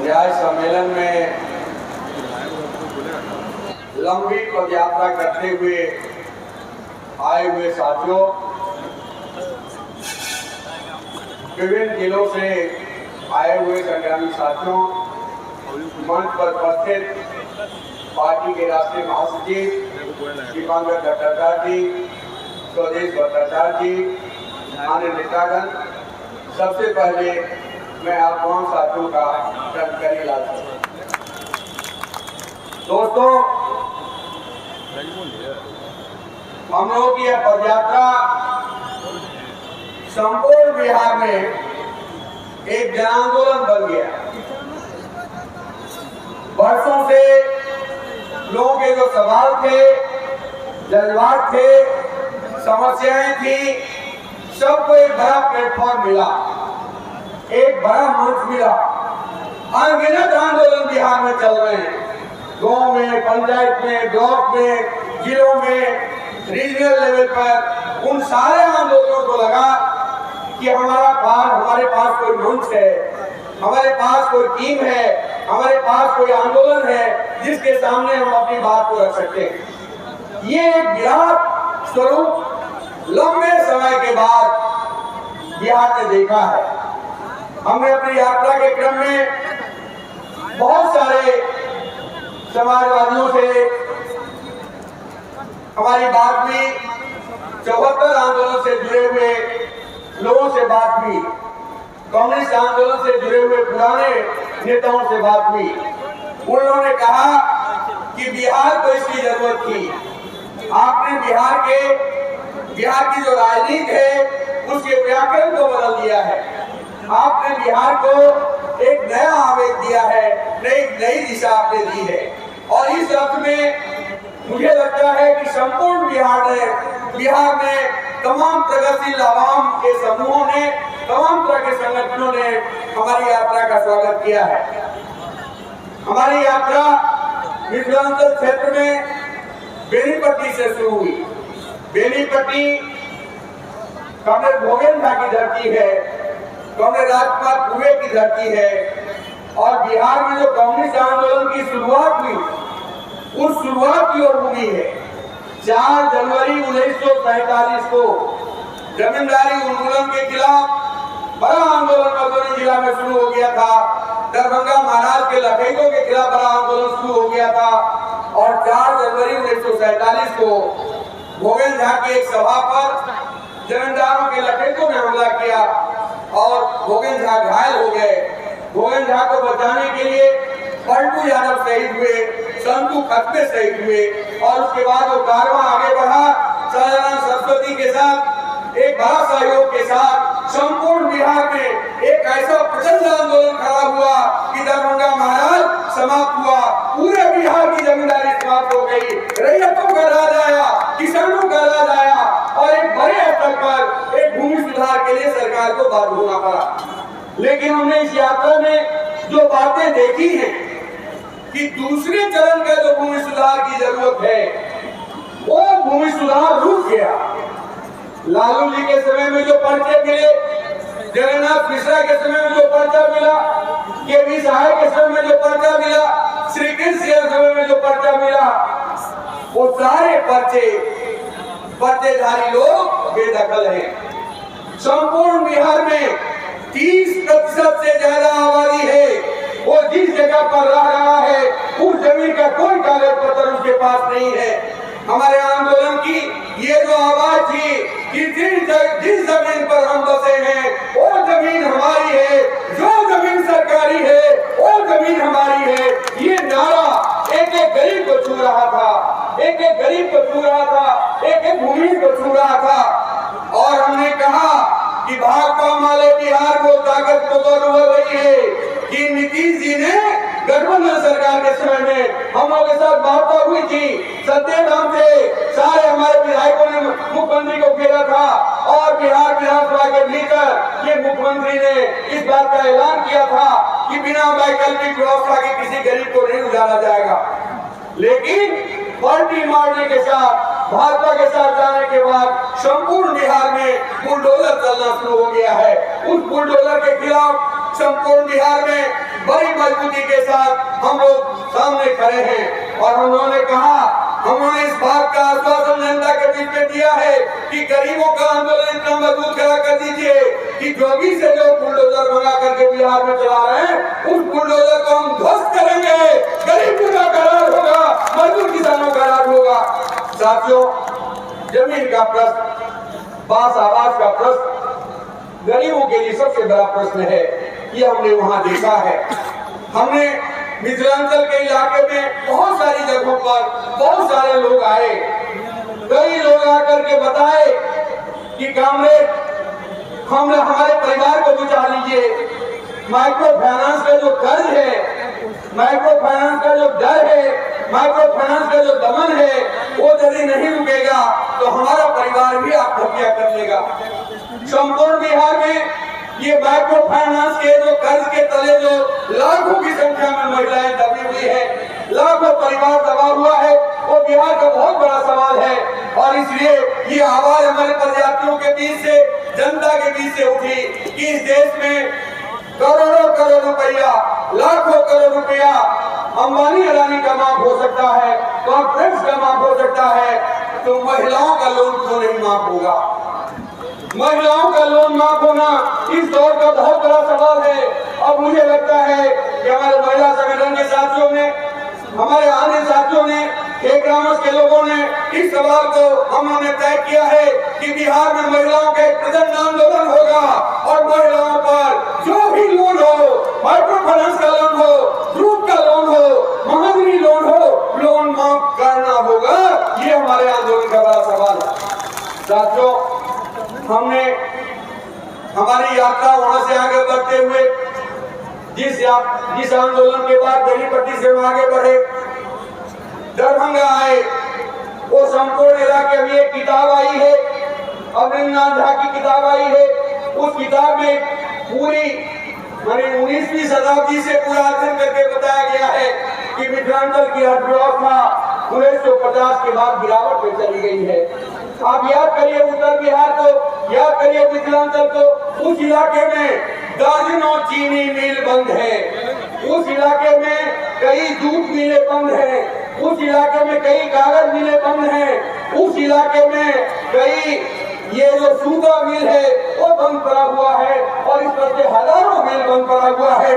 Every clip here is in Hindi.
न्याय सम्मेलन में लंबी पदयात्रा करते हुए आए हुए साथियों, विभिन्न जिलों से आए हुए संग्रामी साथियों, मंच पर उपस्थित पार्टी के राष्ट्रीय महासचिव दीपांकर भट्टाचार्य जी, स्वदेश भट्टाचार्य जी, अन्य नेतागण, सबसे पहले मैं आप तमाम साथियों का जानकारी ला सकता हूं। दोस्तों, हम लोगों की यह पदयात्रा संपूर्ण बिहार में एक जन आंदोलन बन गया। वर्षों से लोगों के जो सवाल थे, जज्बात थे, समस्याएं थी, सबको एक बड़ा प्लेटफॉर्म मिला, एक बड़ा मंच मिला। अनगिनत आंदोलन बिहार में चल रहे हैं, गांव में, पंचायत में, ब्लॉक में, जिलों में, रीजनल लेवल पर। उन सारे आंदोलनों को लगा कि हमारे पास कोई मंच है, हमारे पास कोई टीम है, हमारे पास कोई आंदोलन है जिसके सामने हम अपनी बात को रख सकते हैं। ये एक विराट स्वरूप लंबे समय के बाद बिहार ने देखा है। हमने अपनी यात्रा के क्रम में बहुत सारे समाजवादियों से हमारी बात हुई, 74 आंदोलन से जुड़े हुए लोगों से बात हुई, कांग्रेस आंदोलन से जुड़े हुए पुराने नेताओं से बात हुई। उन्होंने कहा कि बिहार को इसकी जरूरत थी। आपने बिहार की जो राजनीति है उसके व्याकरण को बदल दिया है। आपने बिहार को एक नया आवेग दिया है, एक नई दिशा आपने दी है। और इस अर्थ में मुझे लगता है कि संपूर्ण बिहार में तमाम प्रगतिशील आवाम के समूहों ने, तमाम तरह के संगठनों ने हमारी यात्रा का स्वागत किया है। हमारी यात्रा मिथिलांचल क्षेत्र में बेनीपट्टी से शुरू हुई। बेनीपट्टी कांग्रेस भोगेन झा की धरती है, कांग्रेस राजकुमार कुबे की धरती है। और बिहार में जो कांग्रेस आंदोलन की शुरुआत हुई, उस शुरुआत की ओर भूमि है। 4 जनवरी 1947 को जमींदारी उन्मूलन के खिलाफ बड़ा आंदोलन मधुबनी जिला में शुरू हो गया था। दरभंगा महाराज के लखेतों के खिलाफ बड़ा आंदोलन शुरू हो गया था। और 4 जनवरी 1947 को भोगेन झा की एक सभा पर जमींदारों के लखेतों ने हमला किया और भोगेन झा घायल हो गए। भोगेन झा को बचाने के लिए पलटू यादव शहीद हुए, संतू खतबे शहीद हुए। और उसके बाद वो कारवां आगे बढ़ा। शाहजहां सरस्वती के साथ एक बड़ा सहयोग के साथ संपूर्ण बिहार में एक ऐसा प्रचंड आंदोलन खड़ा हुआ कि दरभंगा महाराज समाप्त हुआ। पूरे बिहार की जमींदारी समाप्त हो गई, रैयतों का राज आया, किसानों का राज आया। और एक बड़े स्तर पर एक भूमि सुधार के लिए सरकार को बाध्य होना पड़ा। लेकिन हमने इस यात्रा में जो बातें देखी हैं कि दूसरे चरण का जो भूमि सुधार की जरूरत है, वो भूमि सुधार रुक गया। लालू जी के समय में जो पर्चे मिले, जगन्नाथ मिश्रा के समय में जो पर्चा मिला, केवी सहाय के समय में जो पर्चा मिला, श्री कृष्ण के समय में जो पर्चा मिला, वो सारे पर्चेधारी लोग बेदखल हैं। संपूर्ण बिहार में 30% से ज्यादा आबादी है, वो जिस जगह पर रह रहा है उस जमीन का कोई कागज पत्र उसके पास नहीं है। हमारे आंदोलन की ये जो आवाज थी कि जिस जमीन पर हम बसे हैं वो जमीन हमारी है, जो जमीन सरकारी है वो जमीन हमारी है, ये नारा एक एक गरीब को छू रहा था, एक एक गरीब को छू रहा था, एक एक भूमि को छू रहा था। और हमने कहा कि भाकपा माले बिहार को ताकत को बढ़ रही है कि नीतीश जी ने गठबंधन सरकार के समय में हम लोगों के साथ वार्ता हुई थी। सत्यनाम से सारे हमारे विधायकों ने मुख्यमंत्री को घेरा था और बिहार विधानसभा के भीतर ये मुख्यमंत्री ने इस बात का ऐलान किया था कि बिना वैकल्पिक व्यवस्था के किसी गरीब को नहीं उजाला जाएगा। लेकिन पार्टी मारने के साथ, भाजपा के साथ जाने के बाद संपूर्ण बिहार में बुलडोजर चलना शुरू हो गया है। उस बुलडोजर के खिलाफ संपूर्ण बिहार में बड़ी मजबूती के साथ हम लोग सामने खड़े हैं और हम लोगों ने कहा, हमने इस बात का आश्वासन जनता के बीच में दिया है कि गरीबों का आंदोलन इतना मजबूत खड़ा कर दीजिए कि जोगी से जो बुलडोजर मंगा करके बिहार में चला रहे हैं उस बुलडोजर को हम ध्वस्त करेंगे। गरीबों का करार होगा, मजदूर किसानों का राज होगा। साथियों, जमीन का प्रश्न, बास आवाज का प्रश्न गरीबों के लिए सबसे बड़ा प्रश्न है। ये हमने वहां देखा है। हमने मिथिलांचल के इलाके में बहुत सारी जगहों पर बहुत सारे लोग आए, कई लोग आकर के बताए कि कामरेड हमने हमारे परिवार को बचा लीजिए, माइक्रो फाइनेंस का जो कर्ज है, माइक्रो फाइनेंस का जो डर है, माइक्रो फाइनेंस का जो दमन है, वो यदि नहीं रुकेगा तो हमारा परिवार भी आत्महत्या कर लेगा। संपूर्ण बिहार में ये माइक्रो फाइनेंस के जो कर्ज के तले जो लाखों की संख्या में महिलाएं दबी हुई है, लाखों परिवार दबा हुआ है, वो बिहार का बहुत बड़ा सवाल है। और इसलिए ये आवाज हमारे प्रजातियों के बीच से, जनता के बीच से उठी कि इस देश में करोड़ों करोड़ रुपया, लाखों करोड़ रुपया अंबानी अडानी का माफ हो सकता है, कॉर्पोरेट्स का माफ हो सकता है, तो महिलाओं का लोन क्यों नहीं माफ होगा? महिलाओं का लोन माफ होना इस दौर का बहुत बड़ा सवाल है। अब मुझे लगता है कि हमारे महिला संगठन के साथियों ने, हमारे अन्य साथियों ने, एक ग्रामस के लोगों ने इस सवाल को हमने तय किया है कि बिहार में महिलाओं का एक प्रचंड आंदोलन होगा और महिलाओं पर जो भी लोन हो, माइक्रो फाइनेंस का लोन हो, ग्रुप का लोन हो, महाजनी लोन हो, लोन माफ करना होगा। ये हमारे आंदोलन का बड़ा सवाल है। साथियों, हमने हमारी यात्रा वहां से आगे बढ़ते हुए जिस आंदोलन के बाद बेनीपट्टी से हम आगे बढ़े, दरभंगा आए, वो संपूर्ण इलाके में एक किताब आई है, अमरिंदर झा की किताब आई है। उस किताब में पूरी 19वीं शताब्दी से पूरा अध्ययन करके बताया गया है कि मिथिलांचल की अर्थव्यवस्था 1950 के बाद गिरावट में चली गई है। आप याद करिए उत्तर बिहार को, याद करिए मिथिलांचल को, उस इलाके में दर्जनों चीनी मिल बंद है, उस इलाके में कई जूट मिलें बंद हैं, उस इलाके में कई कागज मिलें बंद हैं, उस इलाके में कई ये जो सूगा मिल है वो बंद पड़ा हुआ है और इस तरह से हजारों मिल बंद पड़ा हुआ है।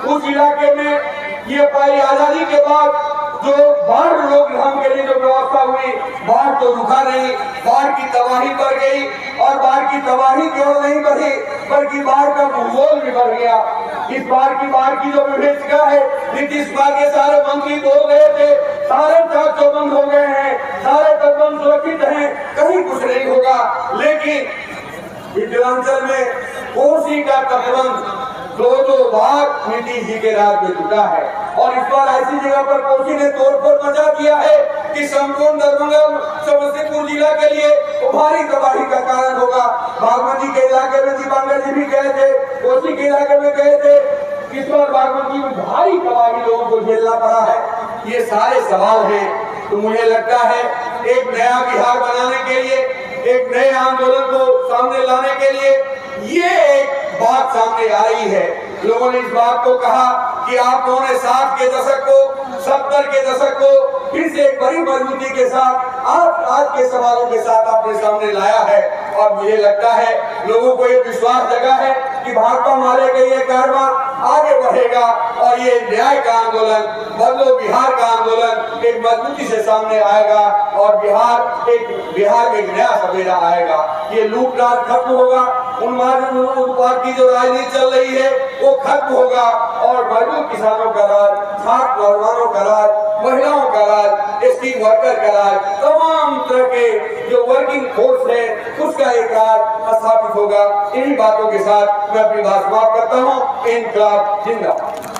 उस इलाके में ये पाई आजादी के बाद जो बाढ़ रोकथाम के लिए जो व्यवस्था हुई, बाढ़ तो रुका नहीं, बाढ़ की तबाही बढ़ गई और बाढ़ की तबाही केवल नहीं बढ़ी बल्कि बाढ़ का भूगोल भी बढ़ गया। इस बाढ़ की जो विभीषिका है, नीतीश कुमार के सारे मंत्री बोल गए थे, सारे तट बंद हो गए हैं, सारे तटबंध सुरक्षित हैं, कहीं कुछ नहीं होगा। लेकिन मिथिलांचल में कोसी का तटबंध 2 बार नीतीश जी के राज में टूटा है और इस बार ऐसी जगह पर कोसी ने तोड़फोड़ मचा दिया है कि संपूर्ण दरभंगा समस्तीपुर जिला के लिए भारी तबाही का कारण होगा। बागमती के इलाके में दीपांकर जी भी गए थे, कोसी के इलाके में गए थे, इस बार बागमती में भारी तबाही लोगों को झेलना पड़ा है। ये सारे सवाल हैं। तो मुझे लगता है एक नया बिहार बनाने के लिए, एक नए आंदोलन को सामने लाने के लिए ये एक बात सामने आई है। लोगों ने इस बात को कहा कि आप लोगों ने 60 के दशक को, 70 के दशक को फिर से एक बड़ी मजबूती के साथ आज के सवालों के साथ अपने सामने लाया है और मुझे लगता है लोगों को ये विश्वास जगा है कि भाकपा माले के ये कारवां आगे बढ़ेगा और ये न्याय का आंदोलन, बदलो बिहार का आंदोलन एक मजबूती से सामने आएगा और बिहार में एक नया सवेरा आएगा। ये लूटलाट खत्म होगा, उन्माद की जो राजनीति चल रही है वो खत्म होगा और मजदूर किसानों का राज, छात्र नौजवानों का राज, महिलाओं का राज, एसटी वर्कर का राज, तमाम तरह के जो वर्किंग फोर्स है उसका एक राज स्थापित होगा। इन्हीं बातों के साथ मैं अपनी बात समाप्त करता हूँ। इनकलाब जिंदाबाद।